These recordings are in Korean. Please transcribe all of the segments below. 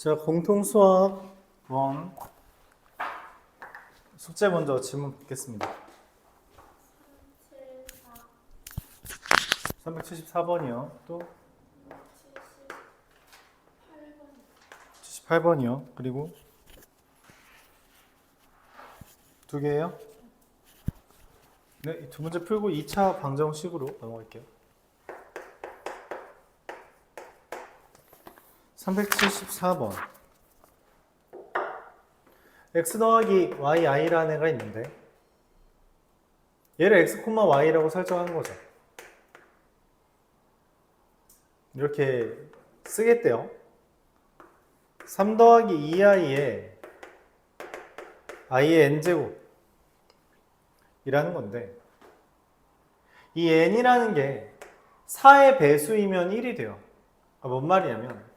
자, 공통수학 1 숙제 먼저 질문 받겠습니다. 374번이요. 또 78번이요. 그리고 두 개예요. 네, 이 두 문제 풀고 2차 방정식으로 넘어갈게요. 374번. x 더하기 yi라는 애가 있는데 얘를 x, y라고 설정한 거죠. 이렇게 쓰겠대요. 3 더하기 2i에 i의 n제곱 이라는 건데 이 n이라는 게 4의 배수이면 1이 돼요. 뭔 말이냐면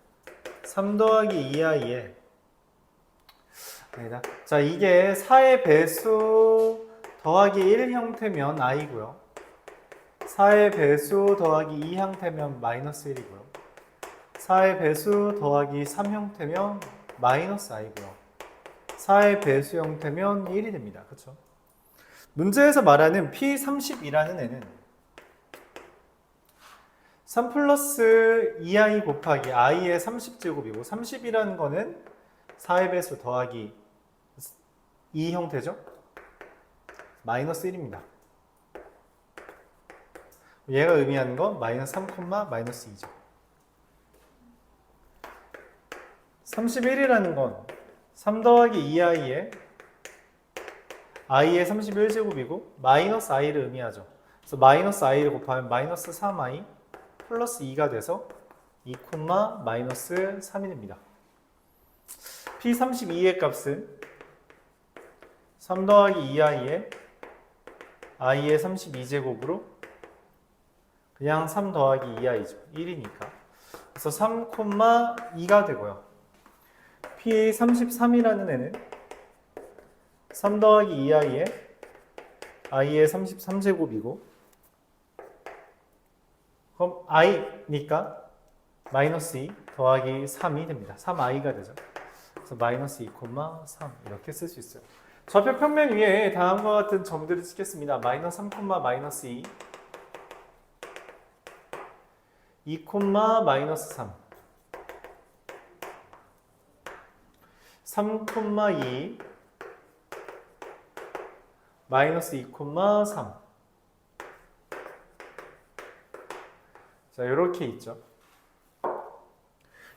3 더하기 2i에 아니다. 자, 이게 4의 배수 더하기 1 형태면 i고요. 4의 배수 더하기 2 형태면 마이너스 1이고요. 4의 배수 더하기 3 형태면 마이너스 i고요. 4의 배수 형태면 1이 됩니다. 그렇죠? 문제에서 말하는 P30이라는 애는 3 플러스 2i 곱하기 i의 30제곱이고 30이라는 거는 4의 배수 더하기 2 형태죠? 마이너스 1입니다. 얘가 의미하는 건 마이너스 3, 마이너스 2죠. 31이라는 건 3 더하기 2i의 i의 31제곱이고 마이너스 i를 의미하죠. 그래서 마이너스 i를 곱하면 마이너스 3i 플러스 2가 돼서 2, 마이너스 3이 됩니다. P32의 값은 3 더하기 2i의 i의 32제곱으로 그냥 3 더하기 2i죠. 1이니까. 그래서 3, 2가 되고요. P33이라는 애는 3 더하기 2i의 i의 33제곱이고 그럼 i니까 마이너스 2 더하기 3이 됩니다. 3i가 되죠. 그래서 마이너스 2, 3 이렇게 쓸 수 있어요. 좌표 평면 위에 다음과 같은 점들을 찍겠습니다. 마이너스 3, 마이너스 2 2, 마이너스 3 3, 2 마이너스 2, 3 자, 이렇게 있죠.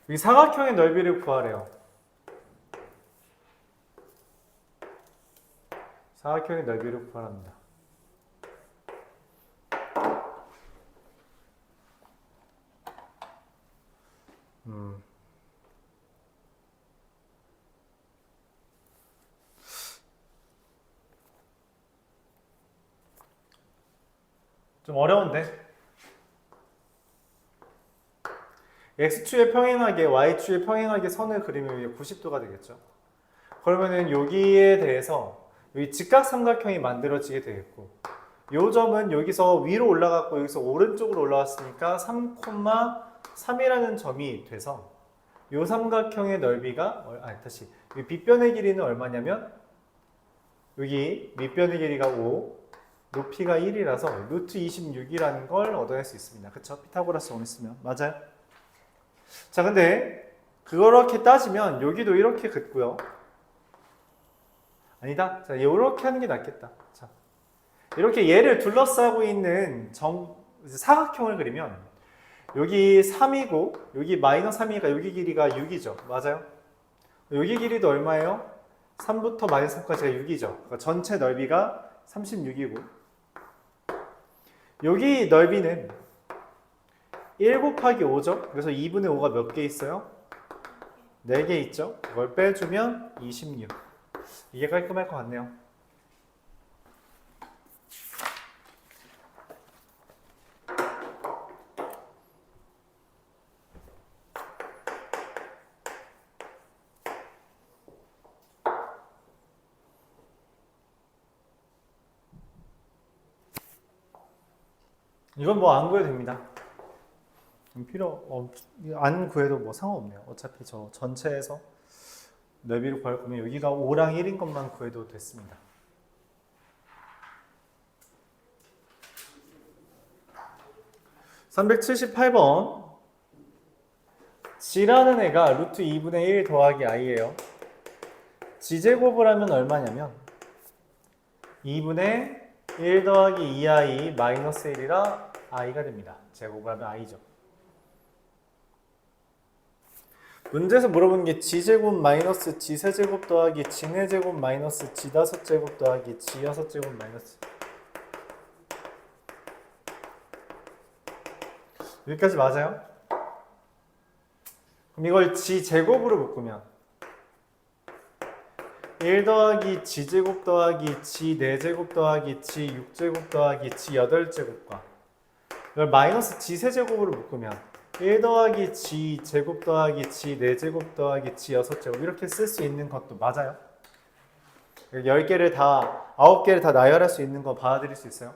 여기 사각형의 넓이를 구하래요. 사각형의 넓이를 구하랍니다. 좀 어려운데? x축에 평행하게 y축에 평행하게 선을 그리면 이게 90도가 되겠죠. 그러면은 여기에 대해서 여기 직각삼각형이 만들어지게 되겠고 요 점은 여기서 위로 올라갔고 여기서 오른쪽으로 올라왔으니까 3, 3이라는 점이 돼서 요 삼각형의 넓이가 다시 이 빗변의 길이는 얼마냐면 여기 밑변의 길이가 5 높이가 1이라서 루트 26이라는 걸 얻어낼 수 있습니다. 그쵸? 피타고라스 원리 쓰면 맞아요? 자, 근데 그렇게 따지면 여기도 이렇게 긋고요. 아니다. 자, 이렇게 하는 게 낫겠다. 자, 이렇게 얘를 둘러싸고 있는 사각형을 그리면 여기 3이고 여기 마이너스 3이니까 여기 길이가 6이죠. 맞아요? 여기 길이도 얼마예요? 3부터 마이너스 3까지가 6이죠. 그러니까 전체 넓이가 36이고 여기 넓이는 1 곱하기 5죠. 그래서 2분의 5가 몇 개 있어요? 4개 있죠. 그걸 빼주면 26. 이게 깔끔할 것 같네요. 이건 뭐 안 구해도 됩니다. 안 구해도 뭐 상관없네요. 어차피 저 전체에서 넓이를 구할 거면 여기가 5랑 1인 것만 구해도 됐습니다. (378번) g라는 애가 루트 2분의 1 더하기 i예요. g제곱을 하면 얼마냐면 2분의 1 더하기 2i 마이너스 1이라 i가 됩니다. 제곱을 하면 i죠. 문제에서 물어본 게 g제곱 마이너스 g세제곱 더하기 g네제곱 마이너스 g다섯제곱 더하기 g여섯제곱 마이너스 여기까지 맞아요? 그럼 이걸 g제곱으로 묶으면 1 더하기 g제곱 더하기 g네제곱 더하기 g6제곱 더하기 g8제곱과 이걸 마이너스 g세제곱으로 묶으면 1 더하기 g제곱 더하기 g네제곱 더하기 g6제곱 이렇게 쓸 수 있는 것도 맞아요? 10개를 다 9개를 다 나열할 수 있는 거 받아들일 수 있어요?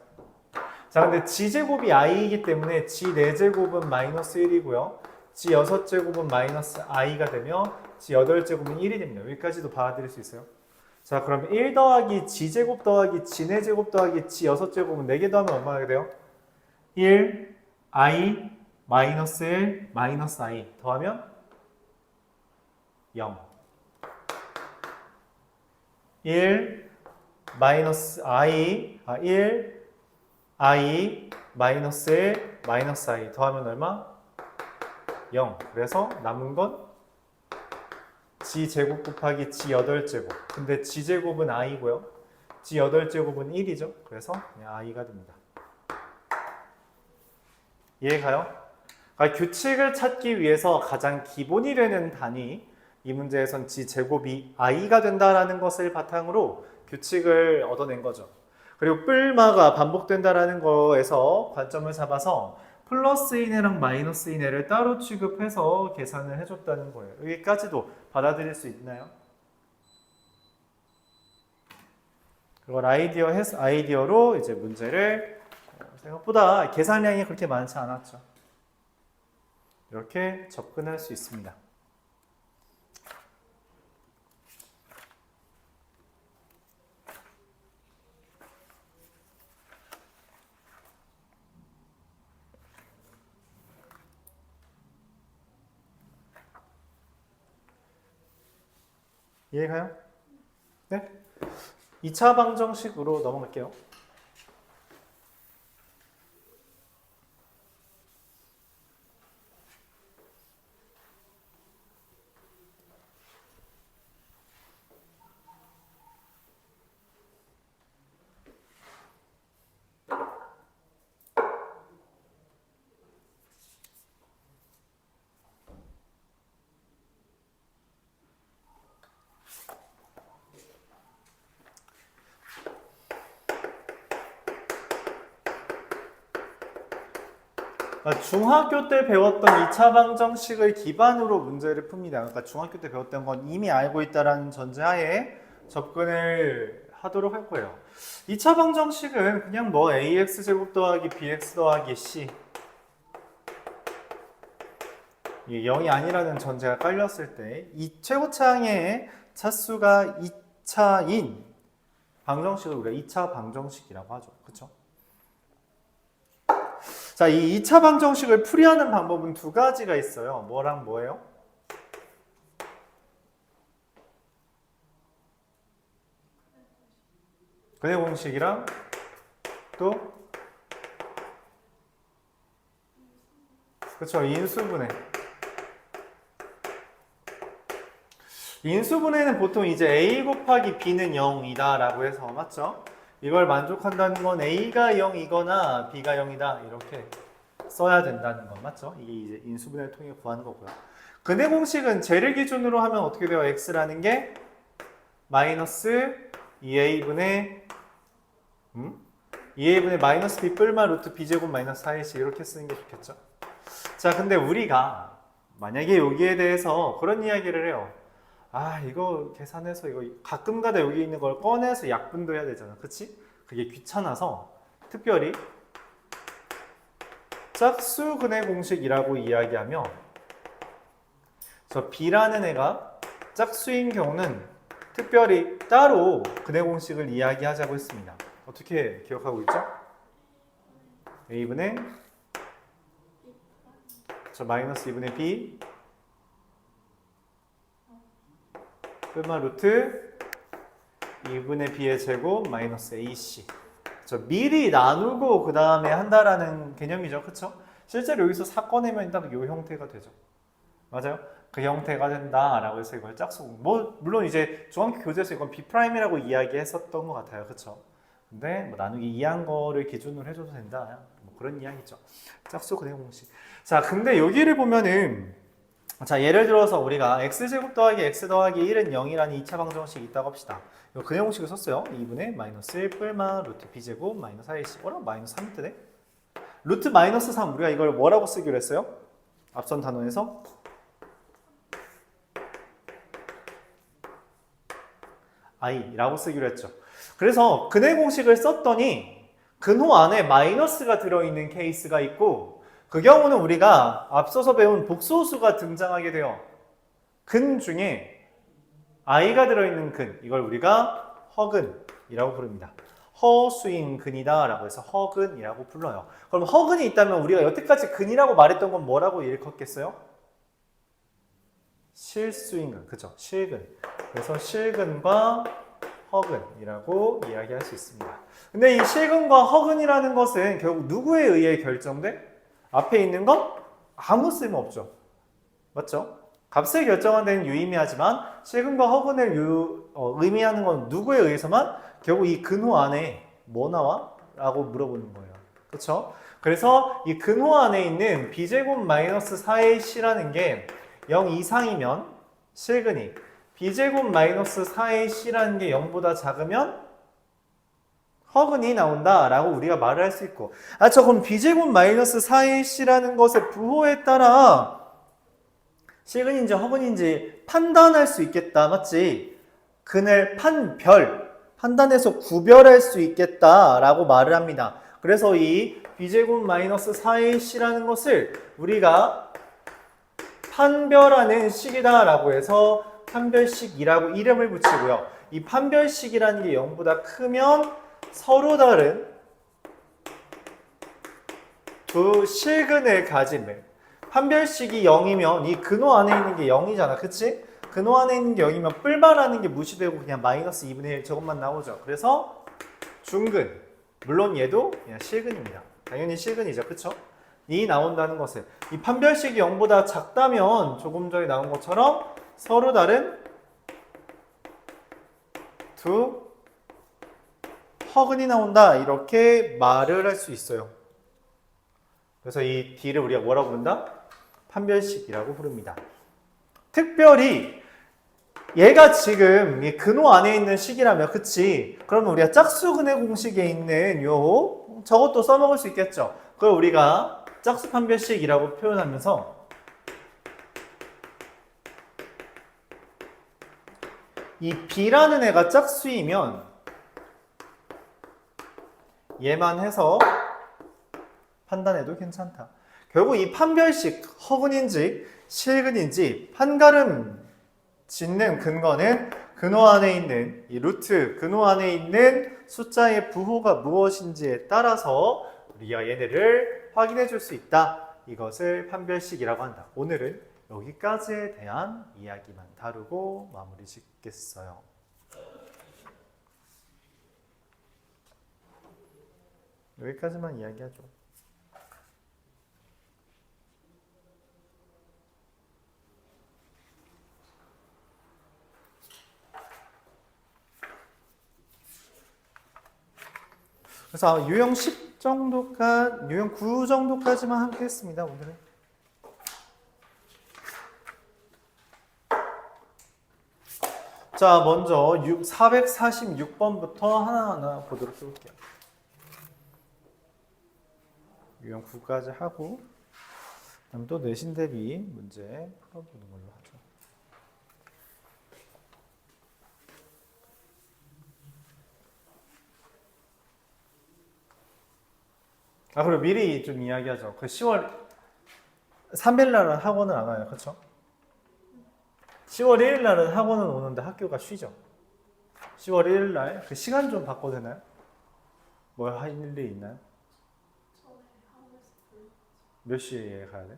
자, 근데 g제곱이 i이기 때문에 g네제곱은 마이너스 1이고요. g6제곱은 마이너스 i가 되며 g8제곱은 1이 됩니다. 여기까지도 받아들일 수 있어요? 자, 그럼 1 더하기 g제곱 더하기 g네제곱 더하기 g6제곱은 4개 더하면 얼마나 돼요? 1, i, 마이너스 1, 마이너스 i 더하면 0 1, 마이너스 i, 1, i, 마이너스 1, 마이너스 i 더하면 얼마? 0. 그래서 남은 건 g제곱 곱하기 g8제곱. 근데 g제곱은 i고요. g8제곱은 1이죠. 그래서 그냥 i가 됩니다. 이해가요? 그러니까 규칙을 찾기 위해서 가장 기본이 되는 단위, 이 문제에선 g제곱이 i가 된다라는 것을 바탕으로 규칙을 얻어낸 거죠. 그리고 뿔마가 반복된다라는 거에서 관점을 잡아서 플러스 인애랑 마이너스 인애를 따로 취급해서 계산을 해줬다는 거예요. 여기까지도 받아들일 수 있나요? 그걸 아이디어로 이제 문제를 생각보다 계산량이 그렇게 많지 않았죠. 이렇게 접근할 수 있습니다. 이해가요? 네? 2차 방정식으로 넘어갈게요. 중학교 때 배웠던 2차 방정식을 기반으로 문제를 풉니다. 그러니까 중학교 때 배웠던 건 이미 알고 있다는 전제하에 접근을 하도록 할 거예요. 2차 방정식은 그냥 뭐 ax제곱 더하기 bx 더하기 c 이게 0이 아니라는 전제가 깔렸을 때 이 최고차항의 차수가 2차인 방정식을 우리가 2차 방정식이라고 하죠. 그렇죠? 자, 이 2차 방정식을 풀이하는 방법은 두 가지가 있어요. 뭐랑 뭐예요? 근해 공식이랑 또 그렇죠. 인수분해. 인수분해는 보통 이제 a 곱하기 b는 0이다 라고 해서 맞죠? 이걸 만족한다는 건 a가 0이거나 b가 0이다 이렇게 써야 된다는 건 맞죠? 이게 이제 인수분해를 통해 구하는 거고요. 근해 공식은 쟤를 기준으로 하면 어떻게 돼요? x라는 게 마이너스 2a분의 2a분의 마이너스 b 뿔마 루트 b제곱 마이너스 4ac 이렇게 쓰는 게 좋겠죠? 자, 근데 우리가 만약에 여기에 대해서 그런 이야기를 해요. 아, 이거 계산해서 이거 가끔가다 여기 있는 걸 꺼내서 약분도 해야 되잖아. 그치? 그게 귀찮아서 특별히 짝수 근의 공식이라고 이야기하며 저 B라는 애가 짝수인 경우는 특별히 따로 근의 공식을 이야기하자고 했습니다. 어떻게 기억하고 있죠? A분의 저 마이너스 2분의 B 뿔마 루트 2분의 B의 제곱 마이너스 AC. 저 미리 나누고 그 다음에 한다라는 개념이죠. 그쵸? 실제로 여기서 사건이면 딱 이 형태가 되죠. 맞아요? 그 형태가 된다라고 해서 이걸 짝수. 뭐 물론 이제 중학교 교재에서 이건 B'이라고 이야기했었던 것 같아요. 그쵸? 근데 뭐 나누기 2한 거를 기준으로 해줘도 된다. 뭐 그런 이야기죠. 짝수 근의 공식. 자, 근데 여기를 보면은 자, 예를 들어서 우리가 x제곱 더하기 x 더하기 1은 0이라는 2차 방정식이 있다고 합시다. 이 근의 공식을 썼어요. 2분의 마이너스 1 뿔마 루트 b제곱 마이너스 4ac. 어라? 마이너스 3이 뜨네? 루트 마이너스 3 우리가 이걸 뭐라고 쓰기로 했어요? 앞선 단원에서 i라고 쓰기로 했죠. 그래서 근의 공식을 썼더니 근호 안에 마이너스가 들어있는 케이스가 있고 그 경우는 우리가 앞서서 배운 복소수가 등장하게 돼요. 근 중에 i가 들어있는 근, 이걸 우리가 허근이라고 부릅니다. 허수인 근이다 라고 해서 허근이라고 불러요. 그럼 허근이 있다면 우리가 여태까지 근이라고 말했던 건 뭐라고 일컫겠어요? 실수인 근, 그죠? 실근. 그래서 실근과 허근이라고 이야기할 수 있습니다. 근데 이 실근과 허근이라는 것은 결국 누구에 의해 결정돼? 앞에 있는 건 아무 쓸모 없죠. 맞죠? 값을 결정한 데는 유의미하지만 실근과 허근을 의미하는 건 누구에 의해서만? 결국 이 근호 안에 뭐 나와? 라고 물어보는 거예요. 그렇죠? 그래서 이 근호 안에 있는 b제곱 마이너스 4ac라는 게 0 이상이면 실근이 b제곱 마이너스 4ac라는 게 0보다 작으면 허근이 나온다라고 우리가 말을 할 수 있고 그럼 b제곱 마이너스 4ac라는 것의 부호에 따라 실근인지 허근인지 판단할 수 있겠다. 맞지? 근을 판단해서 구별할 수 있겠다라고 말을 합니다. 그래서 이 b제곱 마이너스 4ac라는 것을 우리가 판별하는 식이다라고 해서 판별식이라고 이름을 붙이고요. 이 판별식이라는 게 0보다 크면 서로 다른 두 실근을 가진 판별식이 0이면 이 근호 안에 있는 게 0이잖아. 그치? 근호 안에 있는 게 0이면 뿔바라는 게 무시되고 그냥 마이너스 2분의 1 저것만 나오죠. 그래서 중근. 물론 얘도 그냥 실근입니다. 당연히 실근이죠. 그쵸? 이 나온다는 것은 이 판별식이 0보다 작다면 조금 전에 나온 것처럼 서로 다른 두 허근이 나온다 이렇게 말을 할 수 있어요. 그래서 이 D를 우리가 뭐라고 부른다? 판별식이라고 부릅니다. 특별히 얘가 지금 이 근호 안에 있는 식이라면 그치? 그러면 우리가 짝수근의 공식에 있는 요 저것도 써먹을 수 있겠죠. 그걸 우리가 짝수 판별식이라고 표현하면서 이 B라는 애가 짝수이면 얘만 해서 판단해도 괜찮다. 결국 이 판별식 허근인지 실근인지 판가름 짓는 근거는 근호 안에 있는 이 루트, 근호 안에 있는 숫자의 부호가 무엇인지에 따라서 우리가 얘네를 확인해 줄 수 있다. 이것을 판별식이라고 한다. 오늘은 여기까지에 대한 이야기만 다루고 마무리 짓겠어요. 여기까지만 이야기하죠. 그래서 유형 10 유형 9 정도까지만 함께 했습니다, 오늘은. 자, 먼저 446번부터 하나하나 보도록 해볼게요. 유형 9까지 하고 그다음 또 내신 대비 문제 풀어보는 걸로 하죠. 아, 그리고 미리 좀 이야기하죠. 그 10월 3일 날은 학원을 안 와요. 그렇죠? 10월 1일 날은 학원은 오는데 학교가 쉬죠. 10월 1일 날 그 시간 좀 바꿔도 되나요? 뭐 할 일이 있나요? 몇 시에 가야 돼?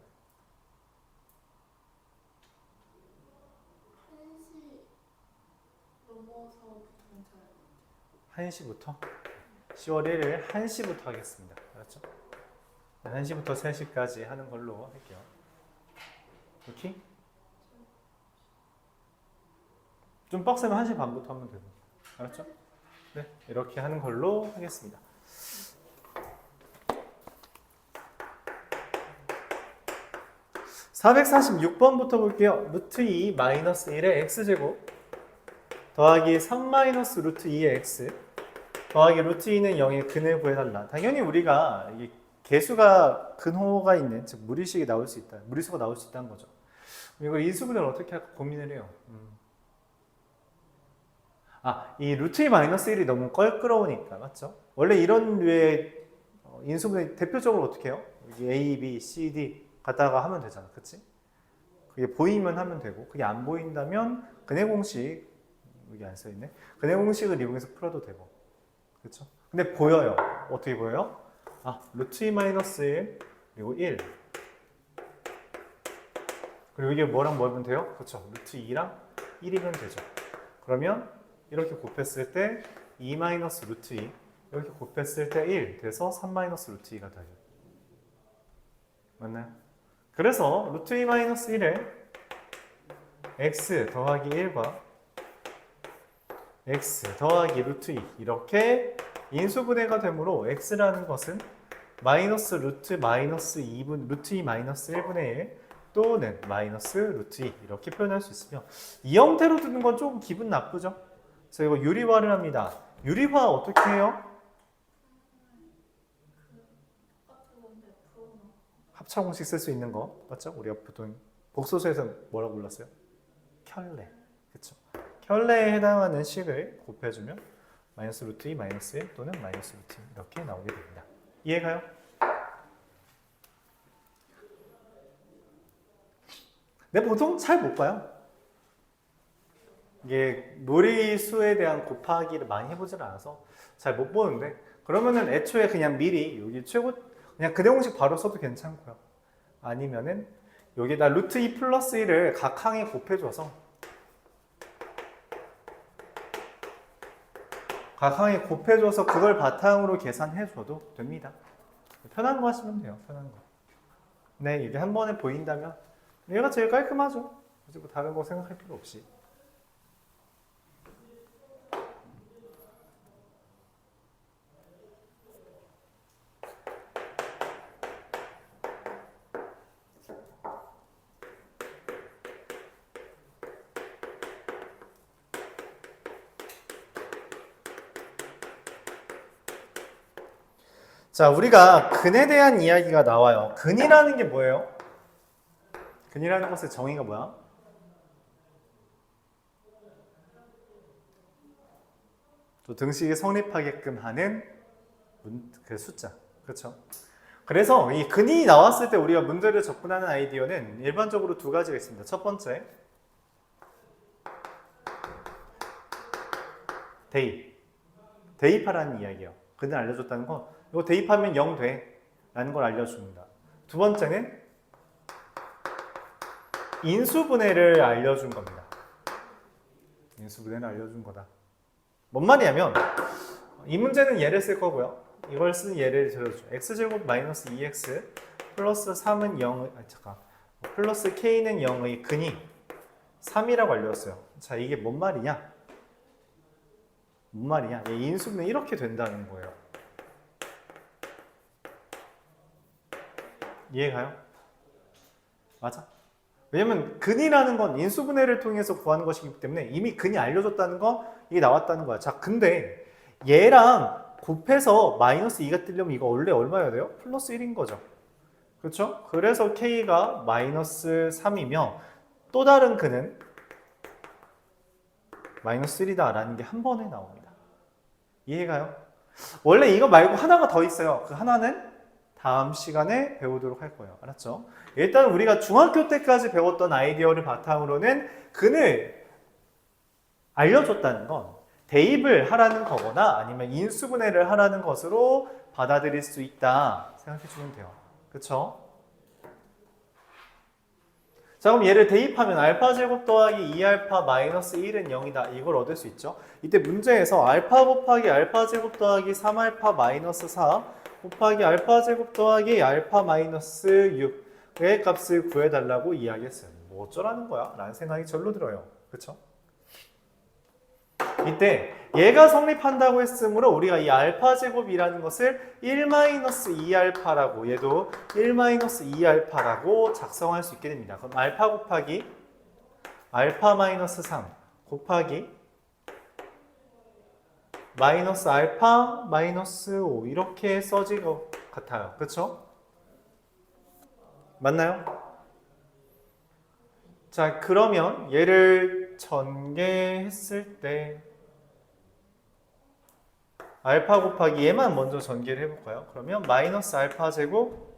1시부터? 10월 1일 1시부터 하겠습니다. 알았죠? 1시부터 3시까지 하는 걸로 할게요. 오케이? 좀 빡세면 1시 반부터 하면 되고. 알았죠? 네, 이렇게 하는 걸로 하겠습니다. (446번부터) 볼게요. 루트 2 마이너스 1의 x제곱 더하기 3 마이너스 루트 2의 x 더하기 루트 2는 0의 근을 구해달라. 당연히 우리가 이게 개수가 근호가 있는, 즉 무리식이 나올 수 있다, 무리수가 나올 수 있다는 거죠. 이걸 인수분해를 어떻게 할까 고민을 해요. 이 루트 2 마이너스 1이 너무 껄끄러우니까, 맞죠? 원래 이런 류의 인수분해 대표적으로 어떻게 해요? 여기 A, B, C, D 갖다가 하면 되잖아, 그치? 그게 보이면 하면 되고, 그게 안 보인다면 근해 공식, 여기 안 써있네. 근해 공식을 이용해서 풀어도 되고, 그렇죠? 근데 보여요. 어떻게 보여요? 루트 2 마이너스 1 그리고 1 그리고 이게 뭐랑 뭐 하면 돼요? 그렇죠. 루트 2랑 1이면 되죠. 그러면 이렇게 곱했을 때 2 마이너스 루트 2 이렇게 곱했을 때 1 돼서 3 마이너스 루트 2가 돼요. 맞나요? 그래서 루트 2 마이너스 1에 x 더하기 1과 x 더하기 루트 2 이렇게 인수분해가 되므로 x라는 것은 마이너스 루트 마이너스 2분 루트 2 마이너스 1분의 1 또는 마이너스 루트 2 이렇게 표현할 수 있으며, 이 형태로 두는 건 조금 기분 나쁘죠? 그래서 이거 유리화를 합니다. 유리화 어떻게 해요? 합차 공식 쓸 수 있는 거 맞죠? 우리가 보통 복소수에서 뭐라고 불렀어요? 켤레. 그쵸? 켤레에 해당하는 식을 곱해주면 마이너스 루트 2 마이너스 1 또는 마이너스 루트 2 이렇게 나오게 됩니다. 이해가요? 근데 보통 잘 못 봐요. 이게 무리수에 대한 곱하기를 많이 해보질 않아서 잘 못 보는데, 그러면은 애초에 그냥 미리 여기 최고 그냥 근해 공식 바로 써도 괜찮고요. 아니면은 여기다 루트 2 플러스 1을 각 항에 곱해줘서 그걸 바탕으로 계산해줘도 됩니다. 편한 거 하시면 돼요. 편한 거. 네, 이게 한 번에 보인다면 얘가 제일 깔끔하죠. 그리고 뭐 다른 거 생각할 필요 없이. 자, 우리가 근에 대한 이야기가 나와요. 근이라는 게 뭐예요? 근이라는 것의 정의가 뭐야? 또 등식이 성립하게끔 하는 그 숫자. 그렇죠? 그래서 이 근이 나왔을 때 우리가 문제를 접근하는 아이디어는 일반적으로 두 가지가 있습니다. 첫 번째, 대입하라는 이야기예요. 근을 알려줬다는 건 이거 대입하면 0 돼 라는 걸 알려줍니다. 두 번째는 인수분해를 알려준 겁니다. 인수분해를 알려준 거다. 뭔 말이냐면 이 문제는 얘를 쓸 거고요. 이걸 쓴 예를 들어줘. x제곱 마이너스 2x 플러스 3은 0의 플러스 k는 0의 근이 3이라고 알려줬어요. 자, 이게 뭔 말이냐? 뭔 말이냐? 얘 인수분해 이렇게 된다는 거예요. 이해가요? 맞아? 왜냐면 근이라는 건 인수분해를 통해서 구하는 것이기 때문에 이미 근이 알려줬다는 거, 이게 나왔다는 거야. 자, 근데 얘랑 곱해서 마이너스 2가 뜨려면 이거 원래 얼마여야 돼요? 플러스 1인 거죠. 그렇죠? 그래서 k가 마이너스 3이며 또 다른 근은 마이너스 1이다 라는 게 한 번에 나옵니다. 이해가요? 원래 이거 말고 하나가 더 있어요. 그 하나는 다음 시간에 배우도록 할 거예요. 알았죠? 일단 우리가 중학교 때까지 배웠던 아이디어를 바탕으로는 근을 알려줬다는 건 대입을 하라는 거거나 아니면 인수분해를 하라는 것으로 받아들일 수 있다 생각해 주면 돼요. 그쵸? 자, 그럼 얘를 대입하면 알파 제곱 더하기 2알파 마이너스 1은 0이다. 이걸 얻을 수 있죠. 이때 문제에서 알파 곱하기 알파 제곱 더하기 3알파 마이너스 4 곱하기 알파 제곱 더하기 알파 마이너스 6의 값을 구해달라고 이야기했어요. 뭐 어쩌라는 거야? 라는 생각이 절로 들어요. 그쵸? 이때 얘가 성립한다고 했으므로 우리가 이 알파 제곱이라는 것을 1-2알파라고 얘도 1-2알파라고 작성할 수 있게 됩니다. 그럼 알파 곱하기 알파 마이너스 3 곱하기 마이너스 알파 마이너스 5 이렇게 써질 것 같아요. 그렇죠? 맞나요? 자, 그러면 얘를 전개했을 때 알파 곱하기 얘만 먼저 전개를 해볼까요? 그러면 마이너스 알파 제곱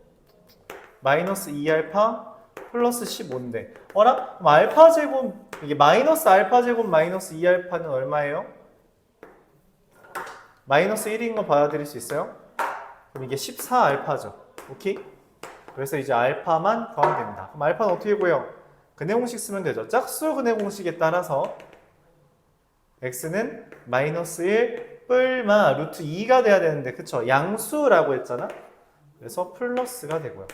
마이너스 2알파 플러스 15인데 어라? 그럼 알파 제곱 이게 마이너스 알파 제곱 마이너스 2알파는 얼마예요? 마이너스 1인 거 받아들일 수 있어요? 그럼 이게 14알파죠. 오케이? 그래서 이제 알파만 구하면 됩니다. 그럼 알파는 어떻게 구해요? 근해 공식 쓰면 되죠. 짝수 근해 공식에 따라서 x는 마이너스 1 뿔마 루트 2가 돼야 되는데 그쵸? 양수라고 했잖아? 그래서 플러스가 되고요.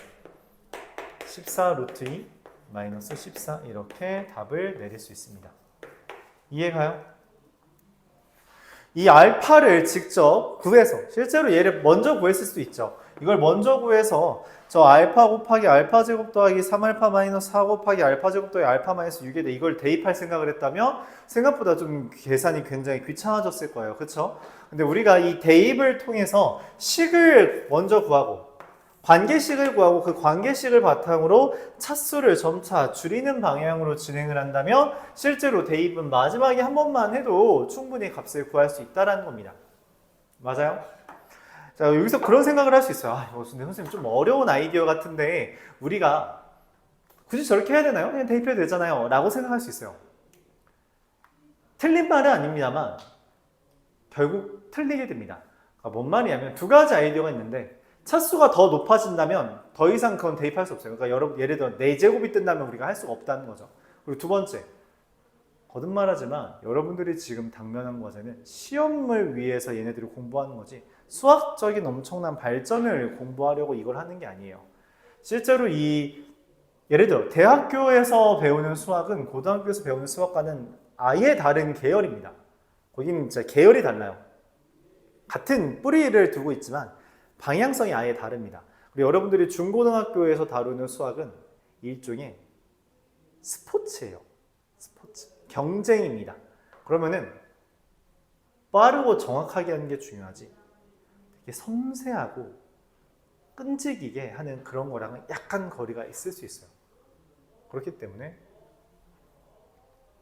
14 루트 2 마이너스 14 이렇게 답을 내릴 수 있습니다. 이해가요? 이 알파를 직접 구해서 실제로 얘를 먼저 구했을 수도 있죠. 이걸 먼저 구해서 저 알파 곱하기 알파 제곱 더하기 3알파 마이너스 4 곱하기 알파 제곱 더하기 알파 마이너스 6에 이걸 대입할 생각을 했다면 생각보다 좀 계산이 굉장히 귀찮아졌을 거예요. 그렇죠? 근데 우리가 이 대입을 통해서 식을 먼저 구하고 관계식을 구하고 그 관계식을 바탕으로 차수를 점차 줄이는 방향으로 진행을 한다면 실제로 대입은 마지막에 한 번만 해도 충분히 값을 구할 수 있다는 겁니다. 맞아요? 자, 여기서 그런 생각을 할 수 있어요. 아, 이거 근데 선생님 좀 어려운 아이디어 같은데 우리가 굳이 저렇게 해야 되나요? 그냥 대입해도 되잖아요. 라고 생각할 수 있어요. 틀린 말은 아닙니다만 결국 틀리게 됩니다. 그러니까 뭔 말이냐면 두 가지 아이디어가 있는데 차수가 더 높아진다면 더 이상 그건 대입할 수 없어요. 그러니까 여러분 예를 들어 4제곱이 뜬다면 우리가 할 수가 없다는 거죠. 그리고 두 번째, 거듭말하지만 여러분들이 지금 당면한 과제는 시험을 위해서 얘네들이 공부하는 거지 수학적인 엄청난 발전을 공부하려고 이걸 하는 게 아니에요. 실제로 예를 들어 대학교에서 배우는 수학은 고등학교에서 배우는 수학과는 아예 다른 계열입니다. 거기는 진짜 계열이 달라요. 같은 뿌리를 두고 있지만 방향성이 아예 다릅니다. 그리고 여러분들이 중고등학교에서 다루는 수학은 일종의 스포츠예요. 스포츠. 경쟁입니다. 그러면은 빠르고 정확하게 하는 게 중요하지. 되게 섬세하고 끈질기게 하는 그런 거랑은 약간 거리가 있을 수 있어요. 그렇기 때문에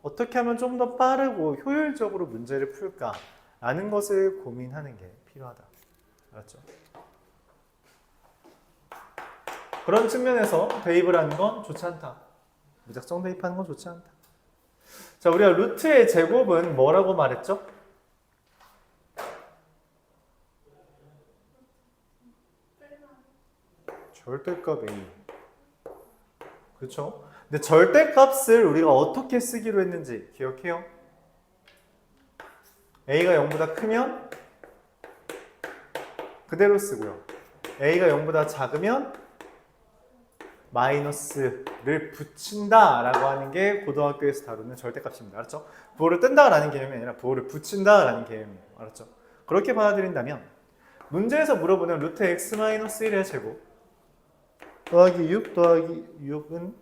어떻게 하면 좀 더 빠르고 효율적으로 문제를 풀까라는 것을 고민하는 게 필요하다. 알았죠? 그런 측면에서 대입을 하는 건 좋지 않다. 무작정 대입하는 건 좋지 않다. 자, 우리가 루트의 제곱은 뭐라고 말했죠? 절대값 A. 그렇죠? 근데 절대값을 우리가 어떻게 쓰기로 했는지 기억해요? A가 0보다 크면 그대로 쓰고요. A가 0보다 작으면 마이너스를 붙인다 라고 하는 게 고등학교에서 다루는 절대값입니다. 알았죠? 부호를 뜬다라는 개념이 아니라 부호를 붙인다라는 개념이에요. 알았죠? 그렇게 받아들인다면 문제에서 물어보는 루트 x-1의 제곱 더하기 6 더하기 6은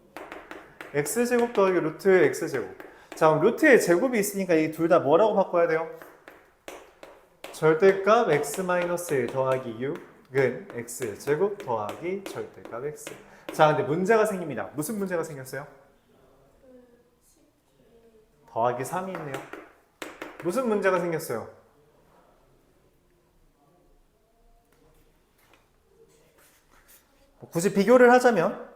x제곱 더하기 루트 x제곱. 자, 그럼 루트의 제곱이 있으니까 이 둘 다 뭐라고 바꿔야 돼요? 절대값 x-1 더하기 6은 x제곱 더하기 절대값 x. 자, 근데 문제가 생깁니다. 무슨 문제가 생겼어요? 더하기 3이 있네요. 무슨 문제가 생겼어요? 굳이 비교를 하자면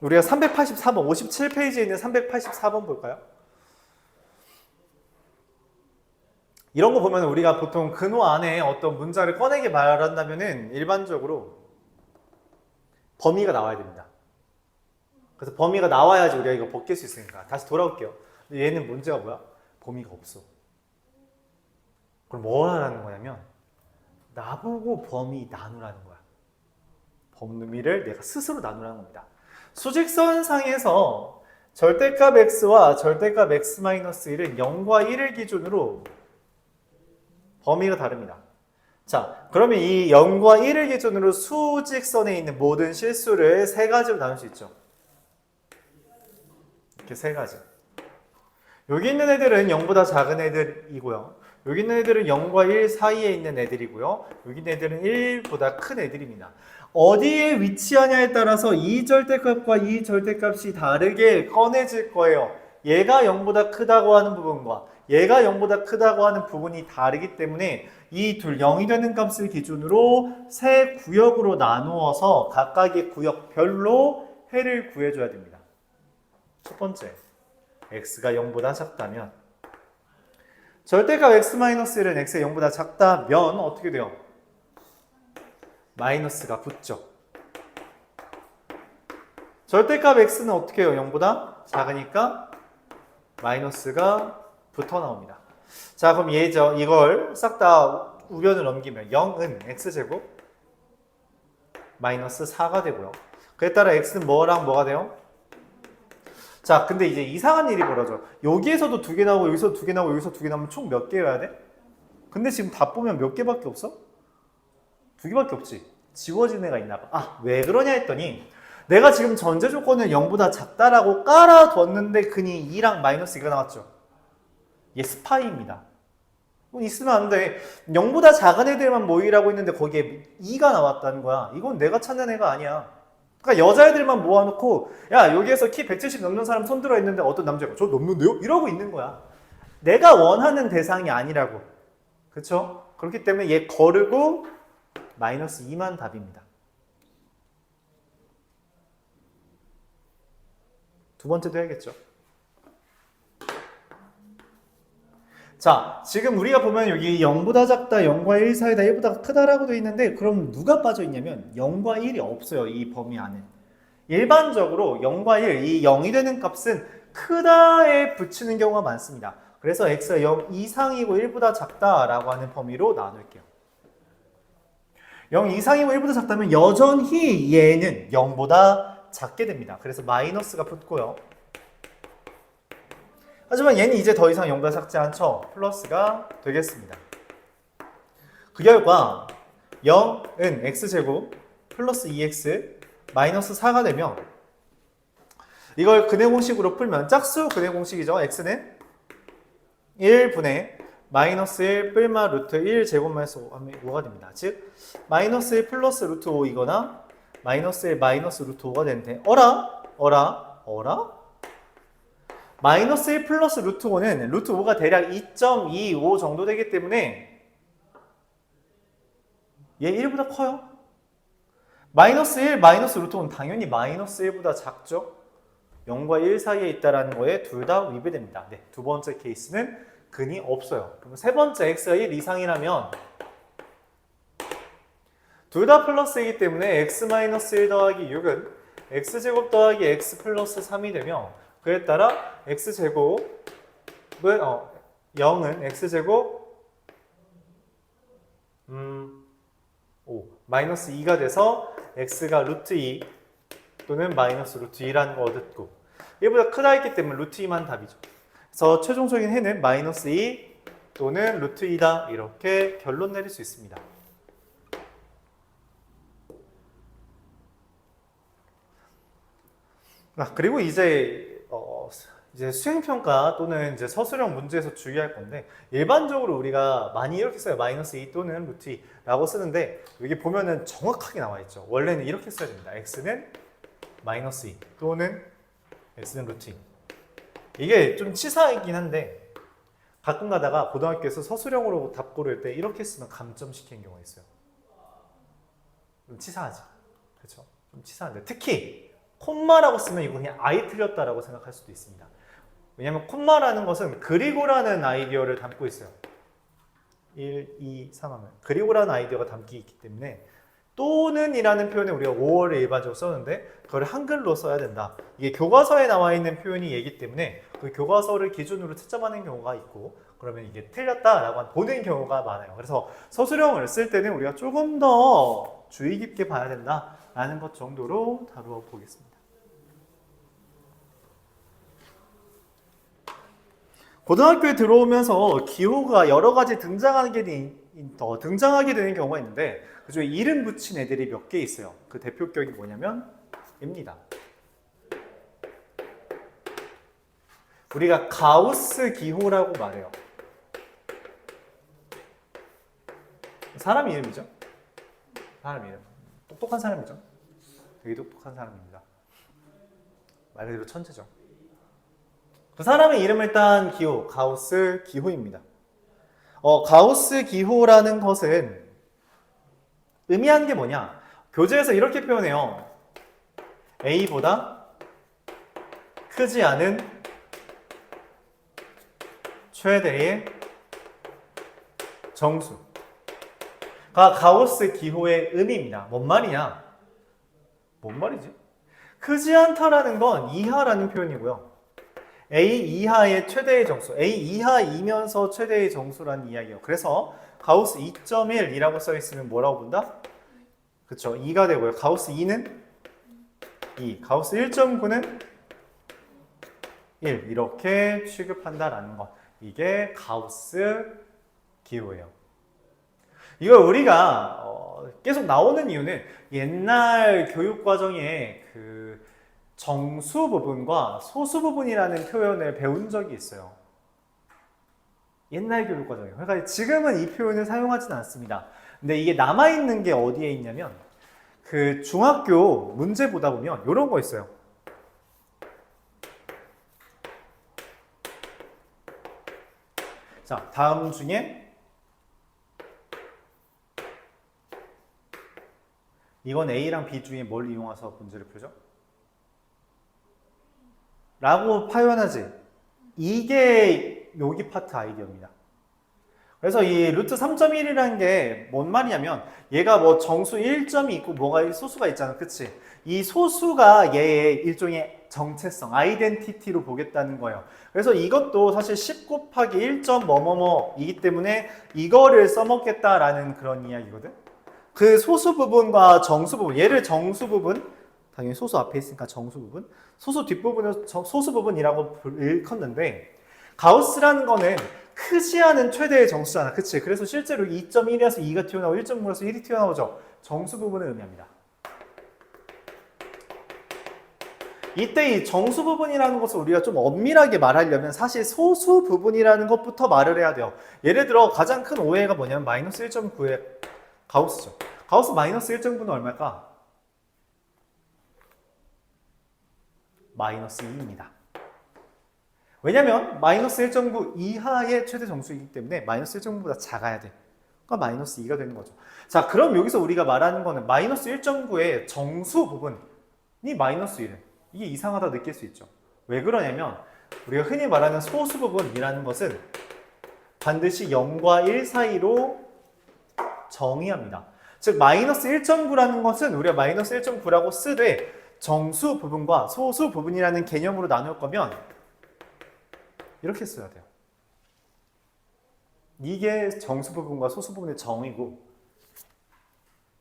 우리가 384번, 57페이지에 있는 384번 볼까요? 이런 거 보면 우리가 보통 근호 안에 어떤 문자를 꺼내게 말한다면은 일반적으로 범위가 나와야 됩니다. 그래서 범위가 나와야지 우리가 이거 벗길 수 있으니까. 다시 돌아올게요. 근데 얘는 문제가 뭐야? 범위가 없어. 그럼 뭘 하라는 거냐면 나보고 범위 나누라는 거야. 범위를 내가 스스로 나누라는 겁니다. 수직선상에서 절대값 x와 절대값 x-1은 0과 1을 기준으로 범위가 다릅니다. 자, 그러면 이 0과 1을 기준으로 수직선에 있는 모든 실수를 세 가지로 나눌 수 있죠. 이렇게 세 가지. 여기 있는 애들은 0보다 작은 애들이고요. 여기 있는 애들은 0과 1 사이에 있는 애들이고요. 여기 있는 애들은 1보다 큰 애들입니다. 어디에 위치하냐에 따라서 이 절대값과 이 절대값이 다르게 꺼내질 거예요. 얘가 0보다 크다고 하는 부분과 얘가 0보다 크다고 하는 부분이 다르기 때문에 이 둘 0이 되는 값을 기준으로 세 구역으로 나누어서 각각의 구역별로 해를 구해줘야 됩니다. 첫 번째, x가 0보다 작다면 절대값 x-1은 x가 0보다 작다면 어떻게 돼요? 마이너스가 붙죠. 절대값 x는 어떻게 해요? 0보다 작으니까 마이너스가 붙어 나옵니다. 자, 그럼 얘죠. 이걸 싹 다 우변을 넘기면 0은 x제곱 마이너스 4가 되고요. 그에 따라 x는 뭐랑 뭐가 돼요? 자, 근데 이제 이상한 일이 벌어져. 여기에서도 두 개 나오고 여기서 두 개 나오고 여기서 두 개 나오면 총 몇 개여야 돼? 근데 지금 다 보면 몇 개밖에 없어? 두 개밖에 없지. 지워진 애가 있나 봐. 아, 왜 그러냐 했더니 내가 지금 전제 조건을 0보다 작다라고 깔아뒀는데 근이 2랑 마이너스 2가 나왔죠. 얘 스파이입니다. 이건 있으면 안 돼. 0보다 작은 애들만 모이라고 했는데 거기에 2가 나왔다는 거야. 이건 내가 찾는 애가 아니야. 그러니까 여자애들만 모아놓고 야, 여기에서 키 170 넘는 사람 손들어 있는데 어떤 남자가 저 넘는데요? 이러고 있는 거야. 내가 원하는 대상이 아니라고. 그쵸? 그렇기 때문에 얘 거르고 마이너스 2만 답입니다. 두 번째도 해야겠죠. 자, 지금 우리가 보면 여기 0보다 작다, 0과 1 사이다, 1보다 크다라고 되어 있는데 그럼 누가 빠져 있냐면 0과 1이 없어요. 이 범위 안에. 일반적으로 0과 1, 이 0이 되는 값은 크다에 붙이는 경우가 많습니다. 그래서 x가 0 이상이고 1보다 작다라고 하는 범위로 나눌게요. 0 이상이고 1보다 작다면 여전히 얘는 0보다 작게 됩니다. 그래서 마이너스가 붙고요. 하지만 얘는 이제 더 이상 0보다 작지 않죠? 플러스가 되겠습니다. 그 결과 0은 x제곱 플러스 2x 마이너스 4가 되면 이걸 근의 공식으로 풀면 짝수 근의 공식이죠. x는 1분의 마이너스 1 뿔마 루트 1 제곱 마이너스 5가 됩니다. 즉 마이너스 1 플러스 루트 5이거나 마이너스 1 마이너스 루트 5가 되는데 어라? 마이너스 1 플러스 루트 5는 루트 5가 대략 2.25 정도 되기 때문에 얘 1보다 커요. 마이너스 1 마이너스 루트 5는 당연히 마이너스 1보다 작죠. 0과 1 사이에 있다는 거에 둘 다 위배됩니다. 네, 두 번째 케이스는 근이 없어요. 그럼 세 번째 x가 1 이상이라면 둘 다 플러스이기 때문에 x-1 더하기 6은 x제곱 더하기 x 플러스 3이 되며 그에 따라 x제곱은 0은 x제곱 5 마이너스 2가 돼서 x가 루트 2 또는 마이너스 루트 2라는 거 얻었고 얘보다 크다 했기 때문에 루트 2만 답이죠. 그래서 최종적인 해는 마이너스 2 또는 루트 2다 이렇게 결론 내릴 수 있습니다. 그리고 이제 수행평가 또는 이제 서술형 문제에서 주의할 건데 일반적으로 우리가 많이 이렇게 써요. 마이너스 2 또는 루트 2라고 쓰는데 여기 보면은 정확하게 나와 있죠. 원래는 이렇게 써야 됩니다. x는 마이너스 2 또는 x는 루트 2. 이게 좀 치사하긴 한데 가끔 가다가 고등학교에서 서술형으로 답 고를 때 이렇게 쓰면 감점시키는 경우가 있어요. 좀 치사하지. 그렇죠? 좀 치사한데 특히 콤마라고 쓰면 이거 그냥 아예 틀렸다라고 생각할 수도 있습니다. 왜냐하면 콤마라는 것은 그리고라는 아이디어를 담고 있어요. 1, 2, 3 하면 그리고라는 아이디어가 담기 있기 때문에 또는 이라는 표현을 우리가 5월에 일반적으로 썼는데 그걸 한글로 써야 된다. 이게 교과서에 나와 있는 표현이 얘기 때문에 그 교과서를 기준으로 채점하는 경우가 있고 그러면 이게 틀렸다라고 보는 경우가 많아요. 그래서 서술형을 쓸 때는 우리가 조금 더 주의 깊게 봐야 된다라는 것 정도로 다루어 보겠습니다. 고등학교에 들어오면서 기호가 여러 가지 등장하게 되는 경우가 있는데 그중에 이름 붙인 애들이 몇 개 있어요. 그 대표격이 뭐냐면 입니다. 우리가 가우스 기호라고 말해요. 사람 이름이죠. 사람 이름. 똑똑한 사람이죠. 되게 똑똑한 사람입니다. 말 그대로 천재죠. 그 사람의 이름을 딴 기호, 가우스 기호입니다. 가우스 기호라는 것은 의미하는 게 뭐냐? 교재에서 이렇게 표현해요. A보다 크지 않은 최대의 정수가 가우스 기호의 의미입니다. 뭔 말이냐? 뭔 말이지? 크지 않다라는 건 이하라는 표현이고요. A 이하의 최대의 정수, A 이하이면서 최대의 정수라는 이야기예요. 그래서 가우스 2.1이라고 써있으면 뭐라고 본다? 그쵸, 2가 되고요. 가우스 2는 2, 가우스 1.9는 1 이렇게 취급한다라는 것. 이게 가우스 기호예요. 이걸 우리가 계속 나오는 이유는 옛날 교육과정에 그 정수 부분과 소수 부분이라는 표현을 배운 적이 있어요. 옛날 교육과정이에요. 그러니까 지금은 이 표현을 사용하지는 않습니다. 근데 이게 남아있는 게 어디에 있냐면 그 중학교 문제 보다 보면 이런 거 있어요. 자, 다음 중에 이건 A랑 B 중에 뭘 이용해서 문제를 풀죠? 라고 표현하지. 이게 여기 파트 아이디어입니다. 그래서 이 루트 3.1이라는 게 뭔 말이냐면 얘가 뭐 정수 1점이 있고 뭐가 소수가 있잖아. 그치? 이 소수가 얘의 일종의 정체성, 아이덴티티로 보겠다는 거예요. 그래서 이것도 사실 10 곱하기 1점 뭐뭐뭐이기 때문에 이거를 써먹겠다라는 그런 이야기거든. 그 소수 부분과 정수 부분, 얘를 정수 부분, 당연히 소수 앞에 있으니까 정수 부분, 소수 뒷부분은 소수 부분이라고 일컫는데 가우스라는 거는 크지 않은 최대의 정수잖아. 그치? 그래서 실제로 2.1에서 2가 튀어나오고 1.9에서 1이 튀어나오죠. 정수 부분을 의미합니다. 이때 이 정수 부분이라는 것을 우리가 좀 엄밀하게 말하려면 사실 소수 부분이라는 것부터 말을 해야 돼요. 예를 들어 가장 큰 오해가 뭐냐면 마이너스 1.9의 가우스죠. 가우스 마이너스 1.9는 얼마일까? 마이너스 2입니다. 왜냐면 마이너스 1.9 이하의 최대 정수이기 때문에 마이너스 1.9보다 작아야 돼. 그러니까 마이너스 2가 되는 거죠. 자, 그럼 여기서 우리가 말하는 거는 마이너스 1.9의 정수 부분이 마이너스 1은 이게 이상하다 느낄 수 있죠. 왜 그러냐면 우리가 흔히 말하는 소수 부분이라는 것은 반드시 0과 1 사이로 정의합니다. 즉 마이너스 1.9라는 것은 우리가 마이너스 1.9라고 쓰되 정수 부분과 소수 부분이라는 개념으로 나눌 거면 이렇게 써야 돼요. 이게 정수 부분과 소수 부분의 정의고